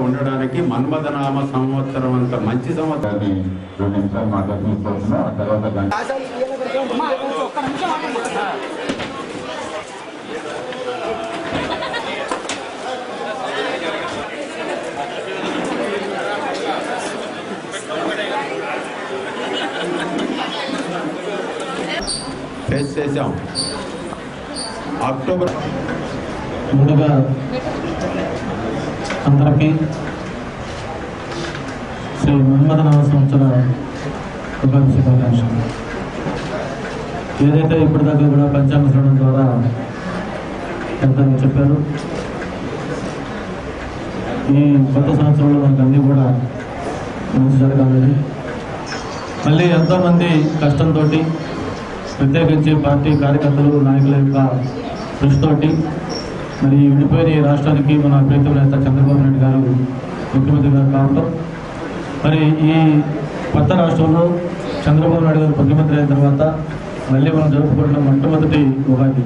ఉండడానికి మన్మథనామ సంవత్సరం అంత మంచి సంవత్సరం. 2 నిమిషాలు మాట్లాడుతున్నా ఆ తర్వాత ఫేస్ చేసాం. అక్టోబర్ ముందుగా అందరికీ శ్రీ మన్మథనామ సంవత్సర ఉగాది శుభాకాంక్షలు. ఏదైతే ఇప్పటిదాకా కూడా పంచాంగ శ్రవణం ద్వారా పెద్దలు చెప్పారు, ఈ కొత్త సంవత్సరంలో మనకు అన్నీ కూడా మంచి జరగాలని, మళ్ళీ ఎంతోమంది కష్టంతో ప్రత్యేకించి పార్టీ కార్యకర్తలు నాయకుల యొక్క కృషితోటి మరి విడిపోయిన ఈ రాష్ట్రానికి మన ప్రీతం నేత చంద్రబాబు నాయుడు గారు ముఖ్యమంత్రి గారు కావటం, మరి ఈ కొత్త రాష్ట్రంలో చంద్రబాబు నాయుడు గారు ముఖ్యమంత్రి అయిన తర్వాత మళ్ళీ మనం జరుపుకుంటున్న మొట్టమొదటి ఉగాది.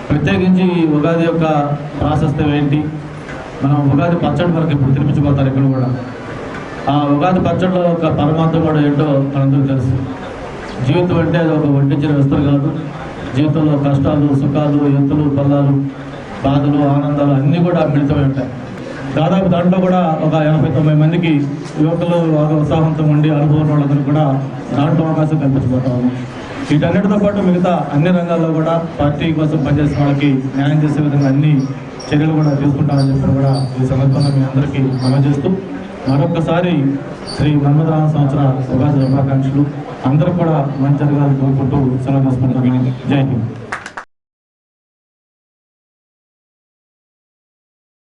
ప్రత్యేకించి ఈ ఉగాది యొక్క ప్రాశస్త్యం ఏంటి, మనం ఉగాది పచ్చడి వరకు ఇప్పుడు తినిపించిపోతారు ఇక్కడ కూడా. ఆ ఉగాది పచ్చడిలో ఒక పరమార్థం కూడా ఏంటో మనందరికీ తెలుసు. జీవితం అంటే అది ఒక వడ్డించిన వస్తువు కాదు. జీవితంలో కష్టాలు, సుఖాలు, ఎత్తులు, పల్లాలు, బాధలు, ఆనందాలు అన్నీ కూడా మిళితమై ఉంటాయి. దాదాపు దాంట్లో కూడా ఒక 80-90 మందికి యువకులు బాగా ఉత్సాహంతో ఉండి అనుభవం వాళ్ళందరూ కూడా దాంట్లో అవకాశం కల్పించబోతాము. వీటన్నిటితో పాటు మిగతా అన్ని రంగాల్లో కూడా పార్టీ కోసం పనిచేసిన వాళ్ళకి న్యాయం చేసే విధంగా అన్ని చర్యలు కూడా తీసుకుంటామని చెప్పి కూడా ఈ సందర్భంగా మీ అందరికీ అందజేస్తూ మరొకసారి శ్రీ మన్మథనామ సంవత్సర ఉగాది శుభాకాంక్షలు. అందరూ కూడా మంచి జరగాలని కోరుకుంటూ సెలవు తీసుకుంటున్నాను. జై హింద్.